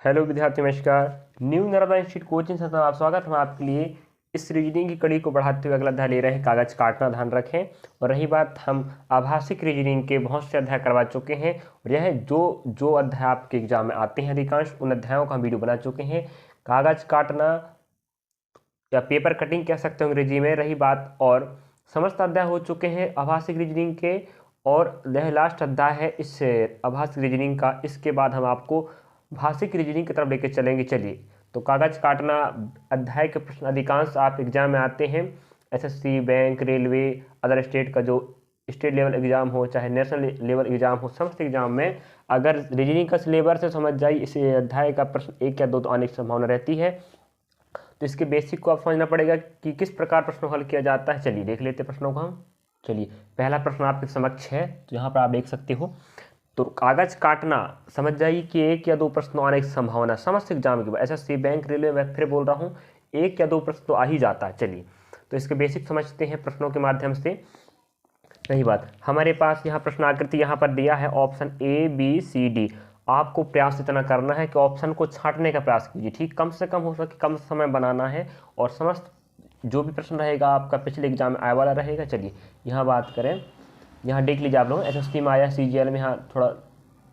Hello विद्यार्थी, नमस्कार। New Narmada institute coaching संस्थान में आप स्वागत। हम आपके लिए इस रीजनिंग की कड़ी को बढ़ाते हुए अगला अध्याय ले रहे हैं, कागज काटना। ध्यान रखें। और रही बात, हम आभाषिक रीजनिंग के बहुत से अध्याय करवा चुके हैं और यह जो जो अध्याय आपके एग्जाम में आते हैं, अधिकांश उन अध्यायों का हम वीडियो बना चुके हैं। कागज काटना या पेपर कटिंग कह सकते हो अंग्रेजी में। रही बात, और समस्त अध्याय हो चुके हैं आभाषिक रीजनिंग के, और यह लास्ट अध्याय है इस आभाषिक रीजनिंग का। इसके बाद हम आपको भाषिक रीजनिंग की तरफ लेकर चलेंगे। चलिए, तो कागज काटना अध्याय के प्रश्न अधिकांश आप एग्जाम में आते हैं। SSC, bank, railway, other state का जो स्टेट लेवल एग्जाम हो, चाहे नेशनल लेवल एग्जाम हो, समस्त एग्जाम में अगर रीजनिंग का सिलेबस से समझ जाइए, इस अध्याय का प्रश्न 1 या 2 तो आने की संभावना रहती है। तो इसके बेसिक को आप समझना पड़ेगा कि किस प्रकार प्रश्नों हल किया जाता है। चलिए देख लेते हैं प्रश्नों को हम। चलिए, पहला प्रश्न आपके समक्ष है, तो यहाँ पर आप देख सकते हो। तो कागज काटना समझ जाइए कि 1 या 2 प्रश्न आने की संभावना समस्त एग्जाम के बाद, एसएससी, बैंक, रेलवे, मैं फिर बोल रहा हूँ 1 या 2 प्रश्न तो आ ही जाता है। चलिए, तो इसके बेसिक समझते हैं प्रश्नों के माध्यम से। रही बात, हमारे पास यहाँ प्रश्न आकृति यहाँ पर दिया है, option A, B, C, D. आपको प्रयास इतना करना है कि ऑप्शन को छांटने का प्रयास कीजिए। ठीक, कम से कम हो सके कम समय बनाना है, और समस्त जो भी प्रश्न रहेगा आपका पिछले एग्जाम में आए वाला रहेगा। चलिए, यहाँ बात करें, यहाँ देख लीजिए आप लोग, एसएससी में आया, सीजीएल में यहाँ थोड़ा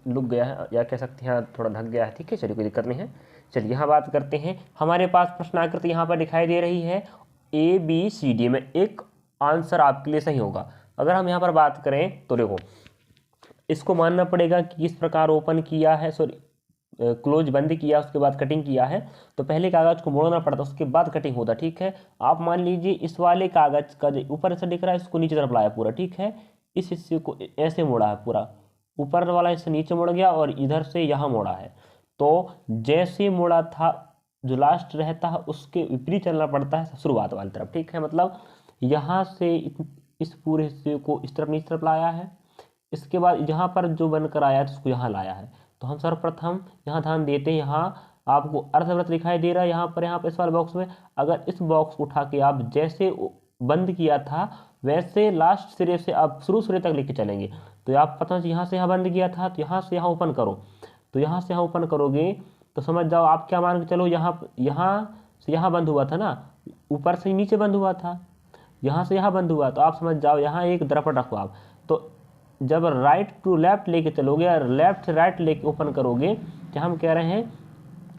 लुक गया है, या कह सकते हैं यहाँ थोड़ा ढक गया है। ठीक है, चलिए कोई दिक्कत नहीं है। चलिए, यहाँ बात करते हैं। हमारे पास प्रश्न आकृति यहाँ पर दिखाई दे रही है, ए, बी, सी, डी में एक आंसर आपके लिए सही होगा। अगर हम यहाँ पर बात करें तो देखो, इसको मानना पड़ेगा कि किस प्रकार ओपन किया है, सॉरी क्लोज बंद किया, उसके बाद कटिंग किया है, तो पहले कागज को मोड़ना पड़ता, उसके बाद कटिंग होता। ठीक है, आप मान लीजिए इस वाले कागज का जो ऊपर से दिख रहा है, इसको नीचे तरफ लाया पूरा। ठीक है, इस हिस्से को ऐसे मोड़ा है पूरा, ऊपर वाला हिस्सा नीचे मुड़ गया और इधर से यहाँ मोड़ा है। तो जैसे मोड़ा था, जो लास्ट रहता है उसके विपरीत चलना पड़ता है शुरुआत वाली तरफ। ठीक है, मतलब यहाँ से इस पूरे हिस्से को इस तरफ नीचे तरफ लाया है, इसके बाद यहाँ पर जो बनकर आया है उसको यहाँ लाया है। तो हम सर्वप्रथम यहाँ ध्यान देते हैं, यहाँ आपको अर्धवृत्त दिखाई दे रहा है, यहाँ पर इस वाले बॉक्स में। अगर इस बॉक्स को उठा के आप जैसे बंद किया था वैसे लास्ट सिरे से आप शुरू सिरे तक लेके चलेंगे, तो आप पता है यहाँ से यहाँ बंद किया था, तो यहाँ से यहाँ ओपन करो। तो यहाँ से यहाँ ओपन करोगे तो समझ जाओ, आप क्या मान के चलो, यहाँ से यहाँ बंद हुआ था ना, ऊपर से नीचे बंद हुआ था, यहाँ से यहाँ बंद हुआ, तो आप समझ जाओ यहाँ एक दर्पण रखो आप। तो जब राइट टू लेफ्ट लेके चलोगे और लेफ्ट से राइट लेके ओपन करोगे, तो हम कह रहे हैं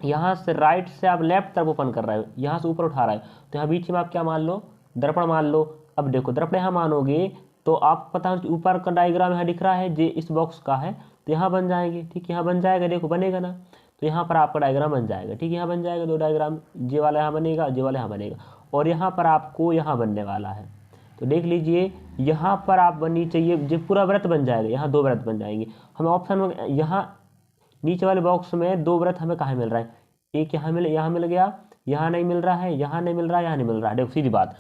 यहाँ से राइट से आप लेफ्ट तरफ ओपन कर रहे हो, यहाँ से ऊपर उठा रहे हो, तो यहाँ बीच में आप क्या मान लो, दर्पण मान लो। अब देखो, दर्पण यहाँ मानोगे तो आप पता है ऊपर का डायग्राम यहाँ दिख रहा है, जो इस बॉक्स का है, तो यहाँ बन जाएंगे। ठीक, यहाँ बन जाएगा, देखो बनेगा ना, तो यहाँ पर आपका डायग्राम बन जाएगा। ठीक, यहाँ बन जाएगा 2 डायग्राम, जे वाला यहाँ बनेगा, जे वाला यहाँ बनेगा, और यहाँ पर आपको यहाँ बनने वाला है। तो देख लीजिए, यहाँ पर आप बननी चाहिए, जो पूरा व्रत बन जाएगा, यहाँ 2 व्रत बन जाएंगे। हमें ऑप्शन में यहाँ नीचे वाले बॉक्स में 2 व्रत हमें कहाँ मिल रहा है, एक यहाँ मिल गया, यहाँ नहीं मिल रहा है, यहाँ नहीं मिल रहा है, यहाँ नहीं मिल रहा है। देखो सीधी बात,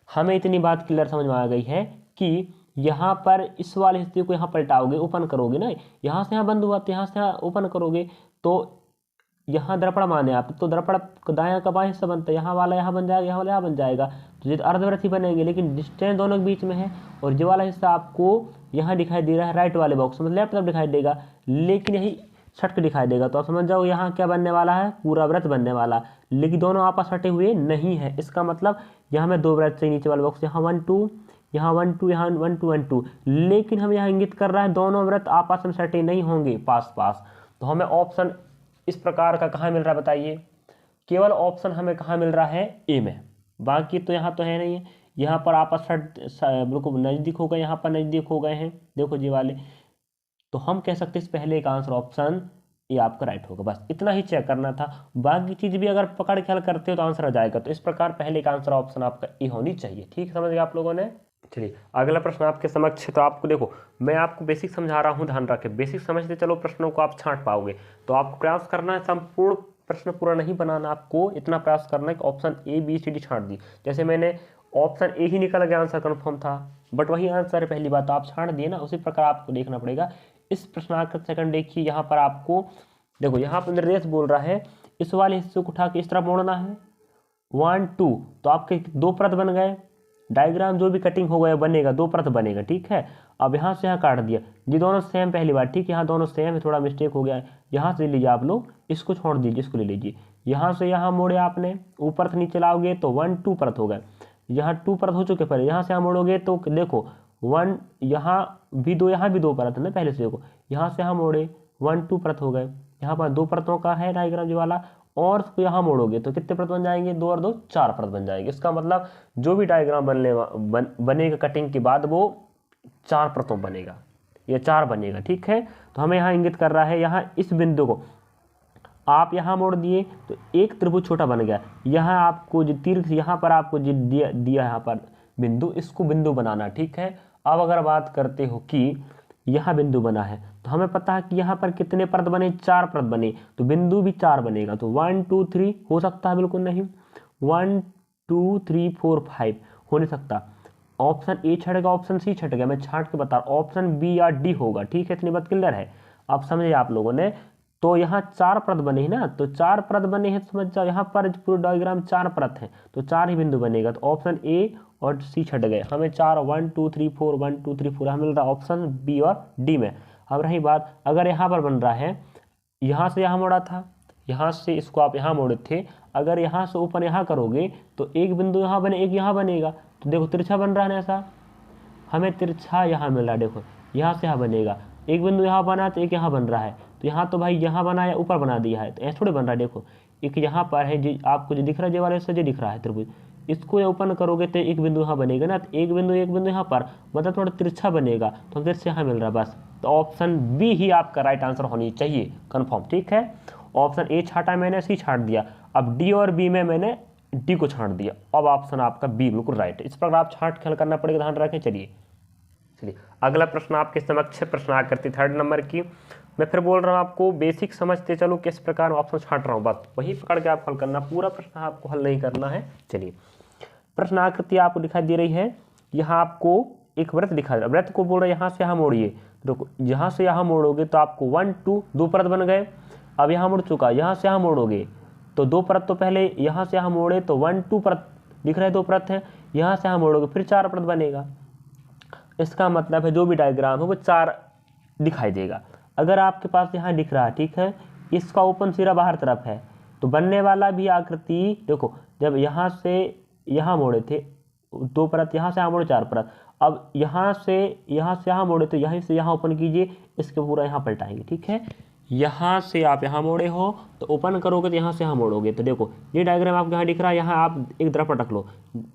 हमें इतनी बात क्लियर समझ में आ गई है कि यहाँ पर इस वाले हिस्से को यहाँ पलटाओगे, ओपन करोगे ना, यहाँ से यहाँ बंद हुआ तो यहाँ से यहाँ ओपन करोगे, तो यहाँ दर्पण माने आप, तो दर्पण दायां का बायां हिस्सा बनता है, यहाँ वाला यहाँ बन जाएगा, यहाँ वाला यहाँ बन जाएगा, तो ये अर्धवृत्त ही बनेंगे, लेकिन डिस्टेंस दोनों के बीच में है। और जो वाला हिस्सा आपको यहाँ दिखाई दे रहा है राइट वाले बॉक्स में, लेफ्ट तरफ दिखाई देगा, लेकिन यही छट के दिखाई देगा, तो आप समझ जाओ यहाँ क्या बनने वाला है, पूरा व्रत बनने वाला, लेकिन दोनों आपस सटे हुए नहीं है। इसका मतलब यहाँ में 2 व्रत से नीचे वाले बॉक्स, यहाँ 1 2, यहाँ 1 2, यहाँ 1 2 1 2, लेकिन हम यहाँ इंगित कर रहा है दोनों व्रत आपस में सटे नहीं होंगे पास पास। तो हमें ऑप्शन इस प्रकार का कहाँ मिल रहा है बताइए, केवल ऑप्शन हमें कहाँ मिल रहा है, ए में, बाकी तो यहाँ तो है नहीं है। यहाँ पर आपस बिल्कुल नज़दीक हो गए, यहाँ पर नज़दीक हो गए हैं, देखो जी वाले। तो हम कह सकते हैं इस पहले का आंसर ऑप्शन ये आपका राइट होगा। बस इतना ही चेक करना था, बाकी चीज़ भी अगर पकड़ के हल करते हो तो आंसर आ जाएगा। तो इस प्रकार पहले का आंसर ऑप्शन आपका ए होनी चाहिए। ठीक समझ गए आप लोगों ने। चलिए, अगला प्रश्न आपके समक्ष है। तो आपको देखो, मैं आपको बेसिक समझा रहा हूँ, ध्यान रखें, बेसिक समझते चलो प्रश्नों को आप छांट पाओगे। तो आपको प्रयास करना है, संपूर्ण प्रश्न पूरा नहीं बनाना, आपको इतना प्रयास करना है कि option A B C D छांट दी। जैसे मैंने ऑप्शन ए ही निकल गया, आंसर कन्फर्म था, बट वही आंसर है, पहली बात तो आप छांट दिए ना, उसी प्रकार आपको देखना पड़ेगा। इस प्रश्नार्थ सेकंड देखिए, यहाँ पर आपको देखो, यहाँ पर निर्देश बोल रहा है इस वाले हिस्से को उठा के इस तरफ मोड़ना है, 1 2, तो आपके 2 परत बन गए, डायग्राम जो भी कटिंग होगा बनेगा, 2 परत बनेगा, ठीक है। अब यहाँ से यहाँ काट दिया, ये दोनों सेम पहली बार, ठीक है, यहाँ दोनों सेम है, थोड़ा मिस्टेक हो गया है। यहाँ से लीजिए आप लोग, इसको छोड़ दीजिए, इसको ले लीजिए, यहाँ से यहाँ मोड़े आपने, ऊपर से नीचे लाओगे तो 1 2 परत हो गए, यहाँ 2 परत हो चुके पहले, यहाँ से यहाँ मोड़ोगे तो देखो 1, यहाँ भी 2, यहाँ भी 2 परत है ना पहले से, देखो यहाँ से यहाँ मोड़े 1 2 परत हो गए, यहाँ पर 2 परतों का है डायग्राम जो वाला, और उसको यहाँ मोड़ोगे तो कितने परत बन जाएंगे, 2 और 2 4 परत बन जाएंगे। इसका मतलब जो भी डायग्राम बनेगा कटिंग के बाद वो 4 परतों बनेगा, ये 4 बनेगा, ठीक है। तो हमें यहाँ इंगित कर रहा है, यहाँ इस बिंदु को आप यहाँ मोड़ दिए तो एक त्रिभुज छोटा बन गया, यहाँ आपको जो तीर यहाँ पर आपको जो दिया यहाँ पर बिंदु, इसको बिंदु बनाना, ठीक है। अब अगर बात करते हो कि यहाँ बिंदु बना है तो हमें पता है कि यहाँ पर कितने परत बने, 4 परत बने, तो बिंदु भी 4 बनेगा, तो 1 2 3 हो सकता है, बिल्कुल नहीं, 1 2 3 4 5 हो नहीं सकता। ऑप्शन ए छट गया, ऑप्शन सी छट गया, मैं छाट के बता रहा हूँ, ऑप्शन बी या डी होगा, ठीक है। इतनी बात क्लियर है, आप समझे आप लोगों ने। तो यहाँ 4 परत बने हैं ना, तो 4 परत बने हैं, समझ जाओ, यहाँ पर पूरा डायग्राम 4 परत है तो 4 ही बिंदु बनेगा, तो ऑप्शन ए और सी छट गए, हमें 4 1 2 3 4 1 2 3 4 हमें मिल रहा है ऑप्शन बी और डी में। अब रही बात, अगर यहाँ पर बन रहा है, यहाँ से यहाँ मोड़ा था, यहाँ से इसको आप यहाँ मोड़े थे, अगर यहाँ से ऊपर यहाँ करोगे तो एक बिंदु यहाँ बने, एक यहाँ बनेगा, तो देखो तिरछा बन रहा है ना, ऐसा हमें तिरछा यहाँ मिल रहा है, देखो यहाँ से यहाँ बनेगा, एक बिंदु यहाँ बना तो एक यहाँ बन रहा है, तो यहाँ तो भाई यहाँ बनाया ऊपर बना दिया है, तो ऐसे थोड़े बन रहा है, देखो एक यहाँ पर है जो आपको जो दिख रहा है, जो वाले से जो दिख रहा है त्रिभुज, इसको ओपन करोगे तो एक बिंदु यहाँ बनेगा ना, तो एक बिंदु यहाँ पर, मतलब थोड़ा तिरछा बनेगा, तो हम तिरछा यहाँ मिल रहा है बस। तो ऑप्शन बी ही आपका राइट आंसर होनी चाहिए, कन्फर्म, ठीक है। ऑप्शन ए छाटा मैंने, सी छाट दिया, अब डी और बी में मैंने डी को छाट दिया, अब ऑप्शन आपका बी बिल्कुल राइट है। इस प्रकार आप छाट खेल करना पड़ेगा, ध्यान रखें। चलिए अगला प्रश्न आपके समक्ष प्रश्न आकृति 3rd नंबर की, मैं फिर बोल रहा हूँ आपको बेसिक समझते चलो किस प्रकार ऑप्शन छाट रहा हूँ, बस वही पकड़ के आप हल करना, पूरा प्रश्न आपको हल नहीं करना है। चलिए प्रश्न आकृति आपको दिखाई दे रही है, यहाँ आपको एक वृत्त दिखा दे रहा है, वृत्त को बोल रहा है यहाँ से यहाँ मोड़िए, देखो यहाँ से यहाँ मोड़ोगे तो आपको 1 2 2 परत बन गए, अब यहाँ मुड़ चुका, यहाँ से यहाँ मोड़ोगे तो 2 परत, तो पहले यहाँ से यहाँ मोड़े तो 1 2 परत दिख रहा है, 2 परत है, यहाँ से यहाँ मोड़ोगे फिर 4 परत बनेगा। इसका मतलब है जो भी डायग्राम है वो 4 दिखाई देगा। अगर आपके पास यहाँ दिख रहा है, ठीक है, इसका ओपन सिरा बाहर तरफ है, तो बनने वाला भी आकृति देखो, जब यहाँ से यहाँ मोड़े थे 2 परत, यहाँ से यहाँ मोड़े 4 परत, अब यहाँ से यहाँ मोड़े तो यहीं से यहाँ ओपन कीजिए, इसके पूरा यहाँ पलटाएंगे, ठीक है। यहाँ से आप यहाँ मोड़े हो तो ओपन करोगे तो यहाँ से यहाँ मोड़ोगे, तो देखो ये डायग्राम आपको यहाँ दिख रहा है, यहाँ आप एक तरफ रख लो,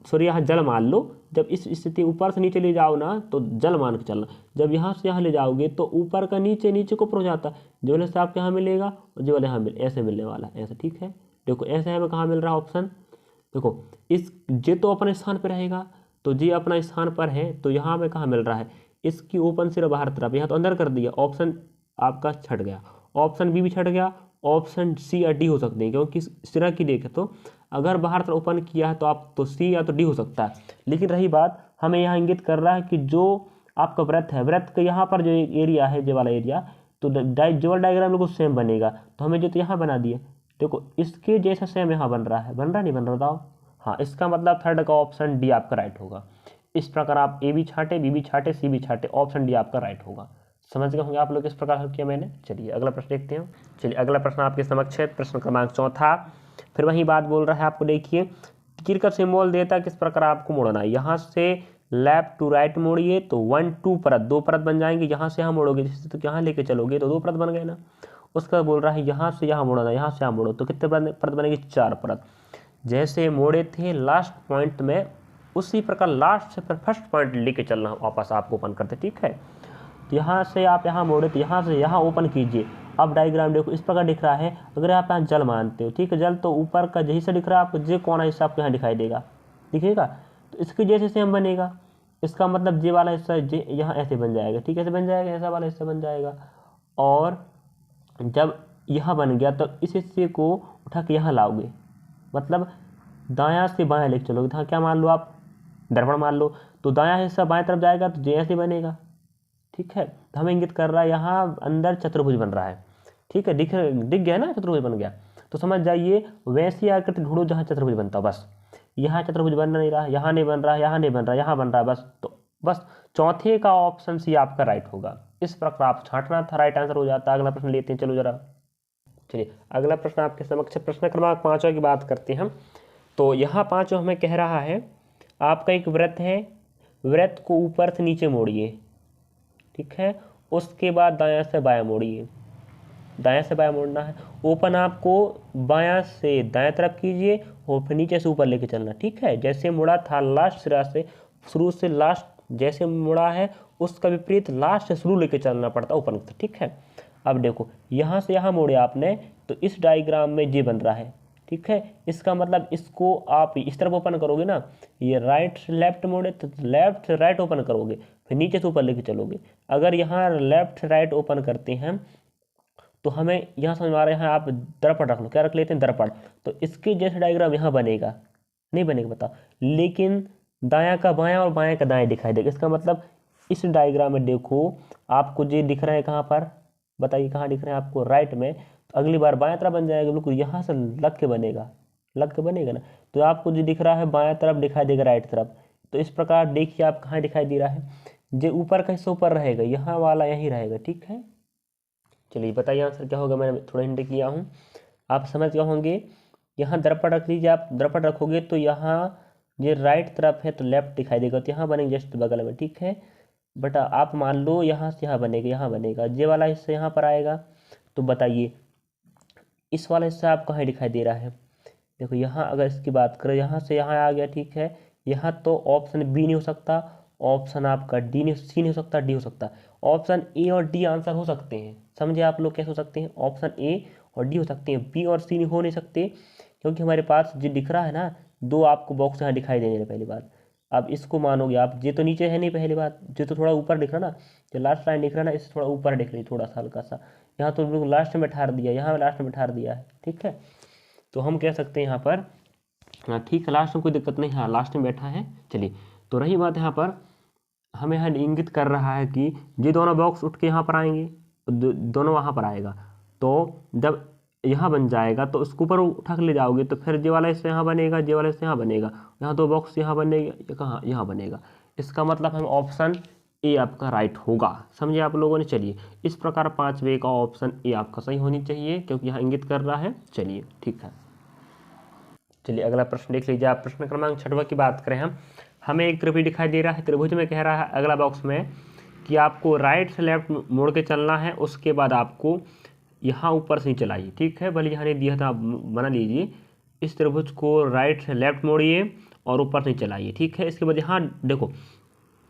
सॉरी यहाँ जल मान लो, जब इस स्थिति ऊपर से नीचे ले जाओ ना तो जल मान के चलना, जब यहाँ से यहाँ ले जाओगे तो ऊपर का नीचे, नीचे को ऊपर हो जाता, जो वाले से आपके यहाँ मिलेगा और जो वाले यहाँ ऐसे मिलने वाला है, ऐसे, ठीक है। देखो ऐसे हमें कहाँ मिल रहा है ऑप्शन, देखो इस जे तो अपने स्थान पर रहेगा, तो जी अपना स्थान पर है, तो यहाँ हमें कहाँ मिल रहा है, इसकी ओपन सिरा बाहर तरफ, यहाँ तो अंदर कर दिया, ऑप्शन आपका छट गया, ऑप्शन बी भी छट गया, ऑप्शन सी या डी हो सकते हैं, क्योंकि सिरा की देखें तो अगर बाहर तरफ ओपन किया है तो आप तो सी या तो डी हो सकता है। लेकिन रही बात, हमें यहाँ इंगित कर रहा है कि जो आपका वृत्त है, वृत्त के यहाँ पर जो एरिया है, जो वाला एरिया, तो जो डायग्राम बिल्कुल सेम बनेगा, तो हमें जो तो यहाँ बना दिया, देखो इसके जैसा सेम यहाँ बन रहा है, बन रहा नहीं बन रहा बताओ, हाँ, इसका मतलब 3rd का ऑप्शन डी आपका राइट होगा। इस प्रकार आप ए भी छाटे, बी भी छाटे, सी भी छाटे, ऑप्शन डी आपका राइट होगा। समझ गए होंगे आप लोग किस प्रकार हल किया मैंने। चलिए अगला प्रश्न देखते हैं। चलिए अगला प्रश्न आपके समक्ष है, प्रश्न क्रमांक 4, फिर वही बात बोल रहा है आपको, देखिए तीर का सिंबल देता है किस प्रकार आपको मोड़ना है, यहाँ से लेफ्ट टू राइट मोड़िए तो 1 2 परत, 2 परत बन जाएंगे, यहाँ से यहाँ मोड़ोगे जैसे तो यहाँ लेके चलोगे तो 2 परत बन गए ना। उसका बोल रहा है यहाँ से यहाँ मोड़ना, यहाँ से यहाँ मोड़ो तो कितने परत बनेगी, 4 परत। जैसे मोड़े थे लास्ट पॉइंट में, उसी प्रकार लास्ट से फिर फर्स्ट पॉइंट लेके चलना वापस आपको ओपन करते, ठीक है। तो यहाँ से आप यहाँ मोड़े तो यहाँ से यहाँ ओपन कीजिए। अब डायग्राम देखो इस प्रकार दिख रहा है, अगर आप यहाँ जल मानते हो, ठीक है, जल तो ऊपर का जैसे दिख रहा है आपको, जे कोना हिस्सा आपको यहाँ दिखाई देगा, दिखेगा, तो इसके जैसे सेम बनेगा, इसका मतलब जे वाला हिस्सा जे यहाँ ऐसे बन जाएगा, ठीक है, ऐसे बन जाएगा, ऐसा वाला हिस्सा बन जाएगा। और जब यहाँ बन गया तो इस हिस्से को उठा के यहाँ लाओगे, मतलब दायां से बाएं लेके चलोगे, तो हाँ क्या मान लो आप, दर्पण मान लो, तो दायां हिस्सा बाएं तरफ जाएगा तो जे ऐसे बनेगा, ठीक है। तो हमें इंगित कर रहा है यहाँ अंदर चतुर्भुज बन रहा है, ठीक है, दिख गया ना, चतुर्भुज बन गया, तो समझ जाइए वैसी आकृति ढूंढो जहाँ चतुर्भुज बनता हो, बस यहाँ चतुर्भुज बन नहीं रहा, यहाँ नहीं बन रहा, यहाँ नहीं बन रहा, यहाँ बन रहा है, बस तो बस चौथे का ऑप्शन सी आपका राइट होगा। इस प्रकार आप छांटना था, राइट आंसर हो जाता है। अगला प्रश्न लेते हैं, चलो जरा। चलिए अगला प्रश्न आपके समक्ष, प्रश्न क्रमांक 5 की बात करते हैं हम। तो यहाँ 5 हमें कह रहा है आपका एक वृत्त है, वृत्त को ऊपर से नीचे मोड़िए, ठीक है, उसके बाद दायां से बायां मोड़िए, दायां से बायां मोड़ना है। ओपन आपको बायां से दाएं तरफ कीजिए और फिर नीचे से ऊपर लेके चलना, ठीक है। जैसे मुड़ा था लास्ट सिरा से, शुरू से लास्ट जैसे मुड़ा है उसका विपरीत लास्ट से शुरू लेके चलना पड़ता है ओपन, ठीक है। अब देखो यहाँ से यहाँ मोड़े आपने, तो इस डायग्राम में ये बन रहा है, ठीक है। इसका मतलब इसको आप इस तरफ ओपन करोगे ना, ये राइट से लेफ्ट मोड़े तो लेफ्ट से राइट ओपन करोगे, फिर नीचे से ऊपर लेके चलोगे। अगर यहाँ लेफ्ट से राइट ओपन करते हैं तो हमें यहाँ समझ में आ रहा है, यहाँ आप दर्पण रख लो, क्या रख लेते हैं, दर्पण। तो इसके जैसे डायग्राम यहाँ बनेगा, नहीं बनेगा बताओ, लेकिन दायां का बायां और बायां का दाएं दिखाई देगा। इसका मतलब इस डायग्राम में देखो आपको ये दिख रहा है कहाँ पर, बताइए कहाँ दिख रहा है आपको, राइट में। तो अगली बार बायां तरफ बन जाएगा, बिल्कुल यहाँ से लग के बनेगा, लग के बनेगा ना। तो आपको जो दिख रहा है बायां तरफ दिखाई देगा राइट तरफ। तो इस प्रकार देखिए आप कहाँ दिखाई दे रहा है, जो ऊपर का हिस्सा ऊपर रहेगा, यहाँ वाला यहीं रहेगा, ठीक है। चलिए बताइए आंसर क्या होगा, मैंने थोड़ा हिंट किया हूँ, आप समझ गए होंगे। यहाँ दर्पण रख लीजिए, आप दर्पण रखोगे तो यहाँ ये राइट तरफ है तो लेफ्ट दिखाई देगा, तो यहाँ बनेगा जस्ट बगल में, ठीक है। बट आप मान लो यहाँ से यहाँ बनेगा, यहाँ बनेगा, ये वाला हिस्सा यहाँ पर आएगा। तो बताइए इस वाला हिस्सा आपको कहाँ दिखाई दे रहा है, देखो यहाँ अगर इसकी बात करें, यहाँ से यहाँ आ गया, ठीक है। यहाँ तो ऑप्शन बी नहीं हो सकता, ऑप्शन आपका डी नहीं, सी नहीं हो सकता, डी हो सकता। ऑप्शन ए और डी आंसर हो सकते हैं, समझे आप लोग कैसे हो सकते हैं, ऑप्शन ए और डी हो सकते हैं, बी और सी नहीं हो नहीं सकते, क्योंकि हमारे पास जो दिख रहा है ना, दो आपको बॉक्स यहाँ दिखाई देने हैं पहली बात। अब इसको मानोगे आप, ये तो नीचे है नहीं पहली बात, जो तो थोड़ा ऊपर दिख रहा ना, जो लास्ट लाइन दिख रहा ना, इससे थोड़ा ऊपर दिख रही, थोड़ा सा हल्का सा। यहाँ तो बिल्कुल लास्ट में ठार दिया, यहाँ लास्ट में ठार दिया है, ठीक है। तो हम कह सकते हैं यहाँ पर, हाँ ठीक है, लास्ट में कोई दिक्कत नहीं, हाँ लास्ट में बैठा है। चलिए तो रही बात यहाँ पर, हमें यहाँ इंगित कर रहा है कि ये दोनों बॉक्स उठ के यहाँ पर आएंगे, दोनों वहाँ पर आएगा। तो जब यहाँ बन जाएगा तो उसके ऊपर उठा के ले जाओगे, तो फिर ये वाला इससे यहाँ बनेगा, ये वाला इससे यहाँ बनेगा, यहाँ दो बॉक्स यहाँ बनेगा, ये कहाँ यहाँ बनेगा। इसका मतलब हम ऑप्शन ए आपका राइट होगा, समझे आप लोगों ने। चलिए इस प्रकार 5वें का ऑप्शन ए आपका सही होनी चाहिए, क्योंकि यहाँ इंगित कर रहा है। चलिए ठीक है, चलिए अगला प्रश्न देख लीजिए आप। प्रश्न क्रमांक 6 की बात करें हम, हमें एक त्रिभुज दिखाई दे रहा है, त्रिभुज में कह रहा है अगला बॉक्स में कि आपको राइट से लेफ्ट मोड़ के चलना है, उसके बाद आपको यहाँ ऊपर से नीचे लाइए, ठीक है। भले यहाँ नहीं दिया था, आप बना लीजिए। इस त्रिभुज को राइट से लेफ्ट मोड़िए और ऊपर से नीचे लाइए, ठीक है। इसके बाद यहाँ देखो,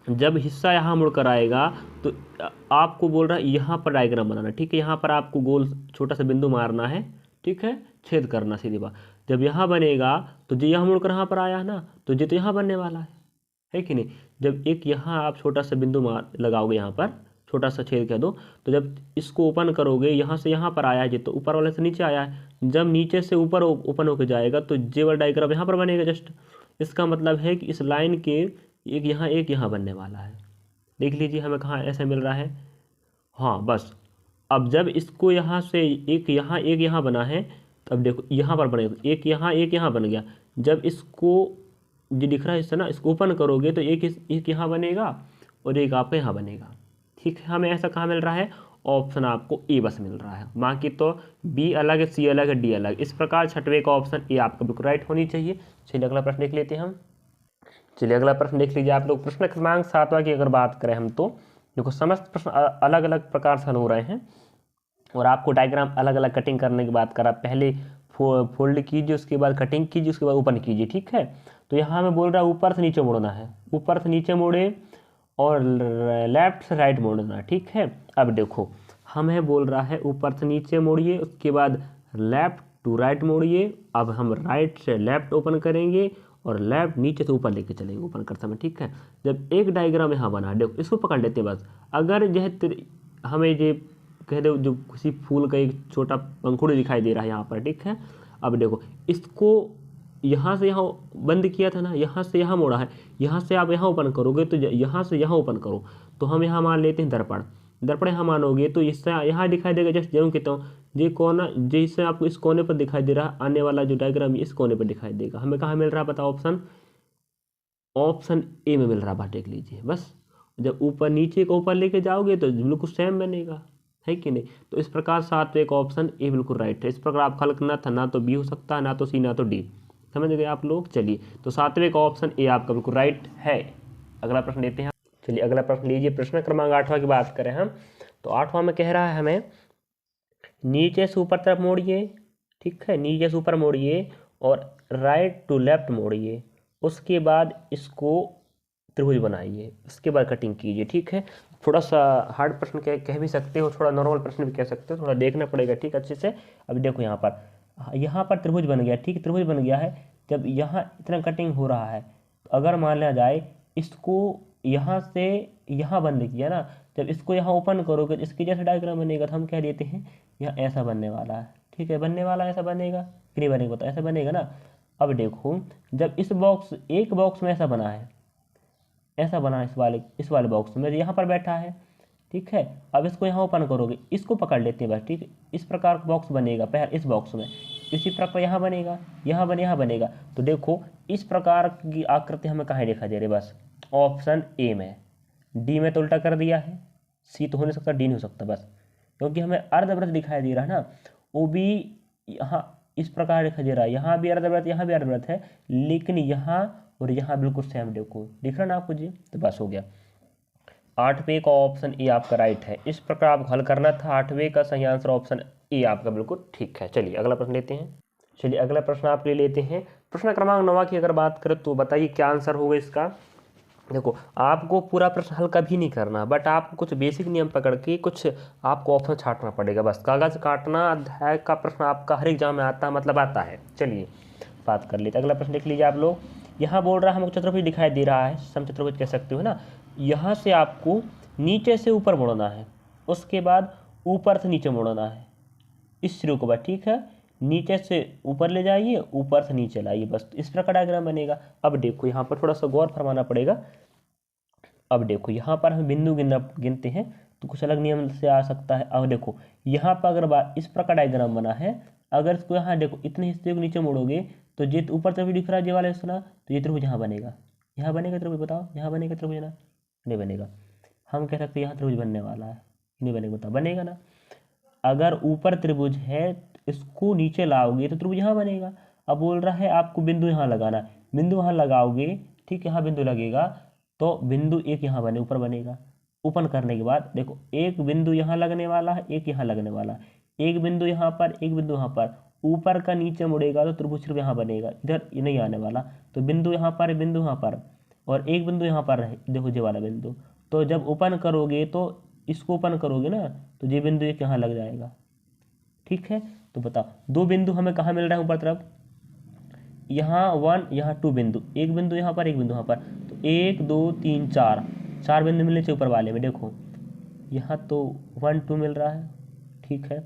जब हिस्सा यहाँ मुड़ कर आएगा तो आपको बोल रहा है यहाँ पर डायग्राम बनाना, ठीक है। यहाँ पर आपको गोल छोटा सा बिंदु मारना है, ठीक है, छेद करना सीधी बात। जब यहाँ बनेगा तो जो यहाँ मुड़कर यहाँ पर आया है ना, तो ये तो यहाँ बनने वाला है कि नहीं। जब एक यहाँ आप छोटा सा बिंदु मार लगाओगे, यहाँ पर छोटा सा छेद कह दो, तो जब इसको ओपन करोगे, यहाँ से यहाँ पर आया है, ये तो ऊपर वाले से नीचे आया है। जब नीचे से ऊपर ओपन होकर जाएगा तो ये वाला डायग्राम यहाँ पर बनेगा जस्ट। इसका मतलब है कि इस लाइन के एक यहाँ बनने वाला है। देख लीजिए हमें कहाँ ऐसे मिल रहा है, हाँ बस। अब जब इसको यहाँ से एक यहाँ बना है, तब देखो यहाँ पर बनेगा, एक यहाँ बन गया। जब इसको जो दिख रहा है इससे ना, इसको ओपन करोगे तो एक यहाँ बनेगा और एक आपका यहाँ बनेगा, ठीक है। हमें ऐसा कहाँ मिल रहा है, ऑप्शन आपको ए बस मिल रहा है, बाकी तो बी अलग है, सी अलग है, डी अलग। इस प्रकार 6वें का ऑप्शन ए आपका बिल्कुल राइट होनी चाहिए। चलिए अगला प्रश्न देख लेते हैं हम। चलिए अगला प्रश्न देख लीजिए आप लोग। प्रश्न क्रमांक 7 की अगर बात करें हम, तो देखो समस्त प्रश्न अलग अलग प्रकार से हल हो रहे हैं और आपको डायग्राम अलग अलग कटिंग करने की बात करा। पहले फोल्ड कीजिए, उसके बाद कटिंग कीजिए, उसके बाद ओपन कीजिए, ठीक है। तो यहाँ हमें बोल रहा है ऊपर से नीचे मोड़ना है, ऊपर से नीचे मोड़े और लेफ्ट से राइट मोड़ना, ठीक है। अब देखो हमें बोल रहा है ऊपर से नीचे मोड़िए, उसके बाद लेफ्ट टू राइट मोड़िए। अब हम राइट से लेफ्ट ओपन करेंगे और लेफ्ट नीचे से ऊपर लेके चलेंगे ओपन करते समय, ठीक है। जब एक डायग्राम यहाँ बना, देखो इसको पकड़ लेते हैं बस। अगर यह हमें ये कह दो, जो किसी फूल का एक छोटा पंखुड़ी दिखाई दे रहा है यहाँ पर, ठीक है। अब देखो इसको यहाँ से यहाँ बंद किया था ना, यहाँ से यहाँ मोड़ा है, यहाँ से आप यहाँ ओपन करोगे तो यहाँ से यहाँ ओपन करो। तो हम यहाँ मान लेते हैं दर्पण। दर्पण यहाँ मानोगे तो इससे यहाँ दिखाई देगा, जैसे जो कहता हूँ ये कोना, जैसे आपको इस कोने पर दिखाई दे रहा, आने वाला जो डायग्राम इस कोने पर दिखाई देगा। हमें कहाँ मिल रहा है बताओ? ऑप्शन ए में मिल रहा है। देख लीजिए बस। जब ऊपर नीचे को ऊपर लेके जाओगे तो बिल्कुल सेम बनेगा, है कि नहीं? तो इस प्रकार सात्विक ऑप्शन ए बिल्कुल राइट है। इस प्रकार आप हल करना था, ना तो बी हो सकता है, ना तो सी, ना तो डी। समझ गए आप लोग? चलिए, तो सात्विक ऑप्शन ए आपका बिल्कुल राइट है। अगला प्रश्न लेते हैं। चलिए अगला प्रश्न लीजिए। प्रश्न क्रमांक 8वां की बात करें हम, तो 8वां में कह रहा है हमें नीचे से ऊपर तरफ मोड़िए, ठीक है, नीचे से ऊपर मोड़िए और राइट टू लेफ्ट मोड़िए, उसके बाद इसको त्रिभुज बनाइए, उसके बाद कटिंग कीजिए, ठीक है। थोड़ा सा हार्ड प्रश्न कह भी सकते हो, थोड़ा नॉर्मल प्रश्न भी कह सकते हो, थोड़ा देखना पड़ेगा, ठीक, अच्छे से। अब देखो यहाँ पर त्रिभुज बन गया, ठीक, त्रिभुज बन गया है। जब यहाँ इतना कटिंग हो रहा है, तो अगर मान लिया जाए इसको यहाँ से यहाँ बंद किया ना, जब इसको यहाँ ओपन करोगे तो इसके जैसा डायग्राम बनेगा, तो हम कह देते हैं यहाँ ऐसा बनने वाला है, ठीक है, बनने वाला ऐसा बनेगा कि नहीं बनेगा? तो ऐसा बनेगा ना। अब देखो, जब इस बॉक्स, एक बॉक्स में ऐसा बना है, ऐसा बना है इस वाले बॉक्स में, यहाँ पर बैठा है, ठीक है। अब इसको यहाँ ओपन करोगे, इसको पकड़ लेते हैं बस, ठीक है। इस प्रकार का बॉक्स बनेगा पहले इस बॉक्स में, इसी प्रकार यहाँ बनेगा, यहाँ बनेगा। तो देखो इस प्रकार की आकृति हमें कहाँ दिखाई दे रही है? बस ऑप्शन ए में। डी में तो उल्टा कर दिया है, सी तो हो नहीं सकता, डी नहीं हो सकता, बस क्योंकि हमें अर्धवृत्त दिखाई दे रहा है ना, वो भी यहाँ इस प्रकार दिखाई दे रहा है, यहाँ भी अर्धवृत्त, यहाँ भी अर्धवृत्त है, लेकिन यहाँ और यहाँ बिल्कुल सेम देखो, दिख रहा ना आपको जी? तो बस हो गया। 8वें का ऑप्शन ए आपका राइट है। इस प्रकार आपको हल करना था। 8वें का सही आंसर ऑप्शन ए आपका बिल्कुल ठीक है। चलिए अगला प्रश्न लेते हैं। चलिए अगला प्रश्न आपके लिए लेते हैं। प्रश्न क्रमांक 9 की अगर बात करें तो बताइए क्या आंसर होगा इसका। देखो, आपको पूरा प्रश्न हल कभी नहीं करना, बट आपको कुछ बेसिक नियम पकड़ के कुछ आपको ऑप्शन छांटना पड़ेगा। बस कागज काटना अध्याय का प्रश्न आपका हर एग्जाम में आता है, मतलब आता है। चलिए बात कर लेते। अगला प्रश्न देख लीजिए आप लोग। यहाँ बोल रहा है हमको चतुर्भुज दिखाई दे रहा है, समचतुर्भुज कह सकते हो ना। यहाँ से आपको नीचे से ऊपर मोड़ना है, उसके बाद ऊपर से नीचे मोड़ना है, इस सिरे को बस, ठीक है। नीचे से ऊपर ले जाइए, ऊपर से नीचे लाइए, बस इस प्रकार डायग्राम बनेगा। अब देखो यहाँ पर थोड़ा सा गौर फरमाना पड़ेगा। अब देखो यहाँ पर हम बिंदु गिनते हैं तो कुछ अलग नियम से आ सकता है। अब देखो यहाँ पर अगर बात इस प्रकार डायग्राम बना है, अगर इसको यहाँ देखो इतने हिस्से को नीचे मोड़ोगे तो ये ऊपर तरफ दिख रहा है, ये वाला हिस्सा ना, तो ये त्रिभुज यहाँ बनेगा, यहाँ बनेगा त्रिभुज, बताओ यहाँ बनेगा त्रिभुज ना? नहीं बनेगा। हम कह सकते हैं यहाँ त्रिभुज बनने वाला है, नहीं बनेगा, बताओ बनेगा ना? अगर ऊपर त्रिभुज है, इसको नीचे लाओगे तो त्रिभुज यहाँ बनेगा। अब बोल रहा है आपको बिंदु यहाँ लगाना है, बिंदु यहाँ लगाओगे, ठीक, यहाँ बिंदु लगेगा तो बिंदु एक यहाँ बने, ऊपर बनेगा। ओपन करने के बाद देखो एक बिंदु यहाँ लगने वाला है, एक यहाँ लगने वाला है, एक बिंदु यहाँ पर, एक बिंदु यहाँ पर, ऊपर का नीचे मुड़ेगा तो त्रिभुज सिर्फ यहाँ बनेगा, इधर ये नहीं आने वाला। तो बिंदु यहाँ पर, बिंदु यहाँ पर, और एक बिंदु यहाँ पर रहे, देखो ये वाला बिंदु। तो जब ओपन करोगे तो इसको ओपन करोगे ना, तो ये बिंदु एक यहाँ लग जाएगा, ठीक है। तो बताओ दो बिंदु हमें कहाँ मिल रहा है ऊपर तरफ? यहाँ 1, यहाँ 2 बिंदु, एक बिंदु यहाँ पर, एक बिंदु यहाँ पर, तो 1 2 3 4 बिंदु मिलने चाहिए ऊपर वाले में। देखो यहाँ तो 1 2 मिल रहा है, ठीक है।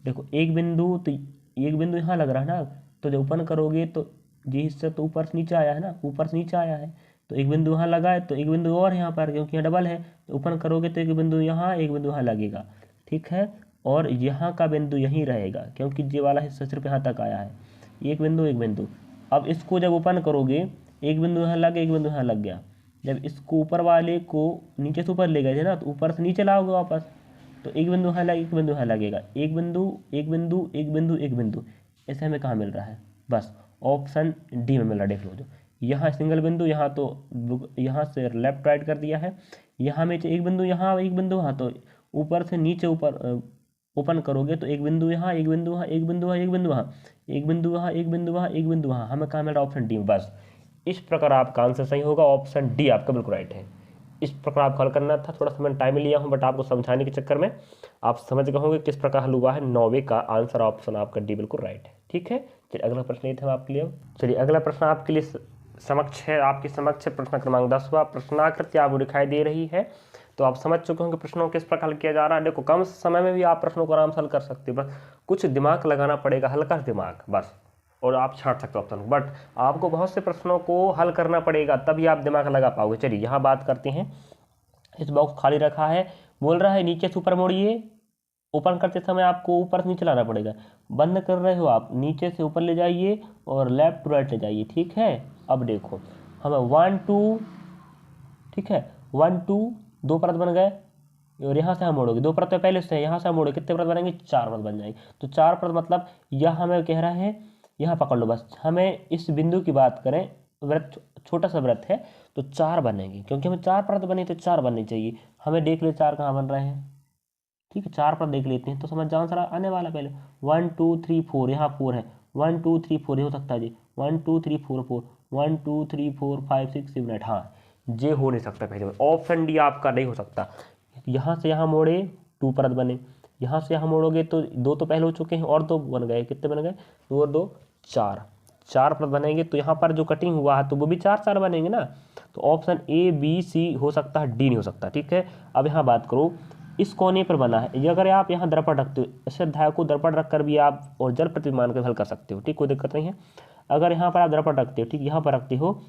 देखो एक बिंदु, तो एक बिंदु यहाँ लग रहा है ना, तो जब ओपन करोगे तो ये हिस्सा तो ऊपर से नीचे आया है ना, ऊपर से नीचे आया है, तो एक बिंदु यहाँ लगा है, तो एक बिंदु और यहाँ पर, क्योंकि यहाँ डबल है, तो ओपन करोगे तो एक बिंदु यहाँ, एक बिंदु यहाँ लगेगा, ठीक है। और यहाँ का बिंदु यहीं रहेगा, क्योंकि ये वाला हिस्सा सिर्फ यहाँ तक आया है, एक बिंदु एक बिंदु। अब इसको जब ओपन करोगे, एक बिंदु यहाँ लग गया, एक बिंदु यहाँ लग गया, जब इसको ऊपर वाले को नीचे से ऊपर ले गए थे ना, तो ऊपर से नीचे लाओगे वापस, तो एक बिंदु यहाँ लगे, एक बिंदु यहाँ लगेगा, एक बिंदु एक बिंदु एक बिंदु एक बिंदु, ऐसे हमें कहाँ मिल रहा है? बस ऑप्शन डी में मिल रहा है। देख लो, जो यहाँ सिंगल बिंदु, यहाँ तो यहाँ से लेफ्ट राइट कर दिया है, यहाँ में एक बिंदु यहाँ, एक बिंदु यहाँ, तो ऊपर से नीचे ऊपर ओपन करोगे तो एक बिंदु यहाँ, एक बिंदु वहाँ, एक बिंदु वहाँ, एक बिंदु वहाँ, एक बिंदु वहाँ, एक बिंदु वहाँ, एक बिंदु वहाँ, हमें कहाँ मिल रहा है? Option D. बस इस प्रकार आपका आंसर सही होगा, ऑप्शन डी आपका बिल्कुल राइट है। इस प्रकार आपको हल करना था। थोड़ा सा मैंने टाइम लिया हूँ, बट आपको समझाने के चक्कर में आप समझ गए होंगे किस प्रकार हल हुआ है। 9वें का आंसर ऑप्शन आपका डी बिल्कुल राइट है, ठीक है। चलिए अगला प्रश्न ये था आपके लिए। चलिए अगला प्रश्न आपके लिए समक्ष है, आपके समक्ष है प्रश्न क्रमांक 10वां। प्रश्नाकृति आपको दिखाई दे रही है, तो आप समझ चुके होंगे प्रश्नों किस प्रकार हल किया जा रहा है। देखो कम समय में भी आप प्रश्नों को आराम से हल कर सकते हो, बस कुछ दिमाग लगाना पड़ेगा, हल्का दिमाग बस, और आप छाट सकते हो ऑप्शन को। बट आपको बहुत से प्रश्नों को हल करना पड़ेगा, तभी आप दिमाग लगा पाओगे। चलिए यहाँ बात करते हैं। इस बॉक्स खाली रखा है, बोल रहा है नीचे से ऊपर मोड़िए, ओपन करते समय आपको ऊपर से नीचे लाना पड़ेगा। बंद कर रहे हो आप, नीचे से ऊपर ले जाइए और लेफ्ट टू राइट ले जाइए, ठीक है। अब देखो हमें 1 2, ठीक है, 1 2 दो परत बन गए, और यहाँ से हम मोड़ोगे, दो परत पहले से, यहाँ से हम मोड़ोगे, कितने परत बनेंगे, 4 परत बन जाएंगे। तो 4 परत मतलब यह हमें कह रहा है, यहाँ पकड़ लो बस, हमें इस बिंदु की बात करें, व्रत छोटा सा व्रत है तो 4 बनेंगे, क्योंकि हमें 4 परत बनी तो 4 बननी चाहिए। हमें देख ले 4 कहाँ बन रहे हैं, ठीक है, 4 परत देख लेते हैं तो समझ आंसर आने वाला। पहले 1 2 3 4, यहाँ 4 है, 1 2 3 4 ये हो सकता है जी, 1 2 3 4 4, 1 2 3 4 5 6 7 8, हाँ ये हो नहीं सकता, पहले ऑप्शन डी आपका नहीं हो सकता। यहाँ से यहाँ मोड़े 2 परत बने, यहाँ से यहाँ मोड़ोगे तो 2 तो पहले हो चुके हैं और 2 बन गए, कितने बन गए, 2 और 2 4, 4 परत बनेंगे। तो यहाँ पर जो कटिंग हुआ है तो वो भी 4 4 बनेंगे ना। तो ऑप्शन ए बी सी हो सकता है, डी नहीं हो सकता, ठीक है। अब यहाँ बात करो, इस कोने पर बना है, ये अगर आप यहाँ दर्पण रखते हो, इस अध्याय को दर्पण रख कर भी आप और जल प्रतिमान को हल कर सकते हो, ठीक, कोई दिक्कत नहीं है। अगर यहाँ पर आप दर्पण रखते हो, ठीक, यहाँ पर रखते हो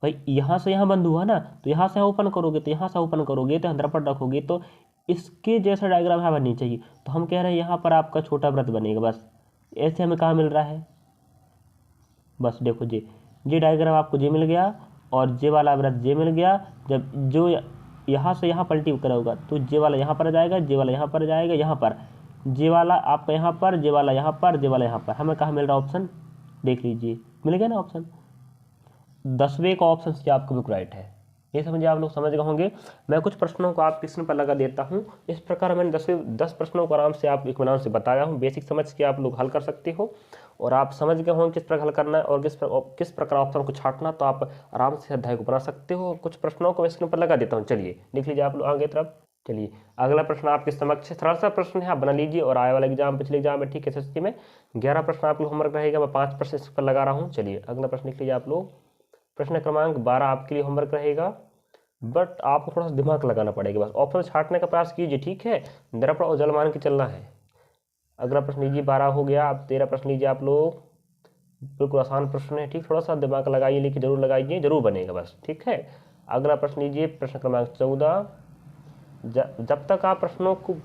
भाई, यहाँ से यहाँ बंद हुआ ना, तो यहाँ से ओपन करोगे, तो यहाँ से ओपन करोगे तो दर्पण रखोगे तो इसके जैसा डायग्राम यहाँ बननी चाहिए। तो हम कह रहे हैं यहाँ पर आपका छोटा व्रत बनेगा, बस ऐसे हमें कहाँ मिल रहा है, बस देखो ये डायग्राम आपको जे मिल गया और जे वाला व्रत जे मिल गया। जब जो यहाँ से यहाँ पलटी करोगा तो जे वाला यहाँ पर जाएगा, जे वाला यहाँ पर जाएगा, यहाँ पर जे वाला आपका यहाँ पर, जे वाला यहाँ पर, जे वाला यहाँ पर, हमें कहाँ मिल रहा ऑप्शन, देख लीजिए मिल गया ना ऑप्शन। 10वें का ऑप्शन से आपको बिल्कुल राइट है। ये समझिए, आप लोग समझ गए होंगे। मैं कुछ प्रश्नों को आपके स्क्रीन पर लगा देता हूँ, इस प्रकार मैंने 10 प्रश्नों को आराम से आप इत्मीनान से बताया हूँ, बेसिक समझ के आप लोग हल कर सकते हो। और आप समझ गए होंगे किस प्रकार हल करना है और किस प्रकार ऑप्शन को छांटना, तो आप आराम से अध्याय को बना सकते हो। कुछ प्रश्नों को मैं स्क्रीन पर लगा देता हूँ, चलिए देख लीजिए आप लोग आगे तरफ। चलिए अगला प्रश्न आपके समक्ष सरल सा प्रश्न है, आप बना लीजिए और आए वाला एग्जाम, पिछले एग्जाम में, ठीक है, एसएससी में 11 प्रश्न आप लोग होमवर्क रहेगा, मैं 5 प्रश्न इस पर लगा रहा हूँ। चलिए अगला प्रश्न लिख लीजिए आप लोग। प्रश्न क्रमांक 12 आपके लिए होमवर्क रहेगा, बट आपको थोड़ा सा दिमाग लगाना पड़ेगा, बस ऑप्शन छांटने का प्रयास कीजिए, ठीक है, दर्पण और जल मान के चलना है। अगला प्रश्न लीजिए, 12 हो गया, अब 13 प्रश्न लीजिए आप लोग, बिल्कुल आसान प्रश्न है, ठीक, थोड़ा सा दिमाग लगाइए, लिखिए जरूर लगाइए, जरूर बनेगा बस, ठीक है। अगला प्रश्न लीजिए, प्रश्न क्रमांक 14। जब तक आप प्रश्नों को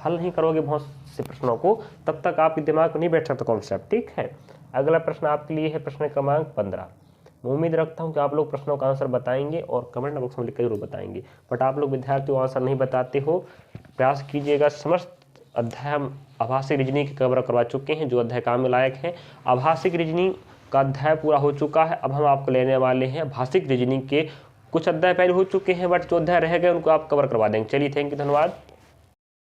हल नहीं करोगे, बहुत से प्रश्नों को, तब तक आपके दिमाग में नहीं बैठ सकता कॉन्सेप्ट, ठीक है। अगला प्रश्न आपके लिए है प्रश्न क्रमांक 15। मैं उम्मीद रखता हूं कि आप लोग प्रश्नों का आंसर बताएंगे और कमेंट बॉक्स में लिखकर जरूर बताएंगे, बट आप लोग विद्यार्थी आंसर नहीं बताते हो। प्रयास कीजिएगा। समस्त अध्याय हम आभासी रीजनिंग की कवर करवा चुके हैं, जो अध्याय काम में लायक है। आभासिक रीजनिंग का अध्याय पूरा हो चुका है, अब हम आपको लेने वाले हैं भाषिक रीजनिंग के कुछ अध्याय पहले हो चुके हैं, बट जो अध्याय रह गए उनको आप कवर करवा देंगे। चलिए थैंक यू, धन्यवाद।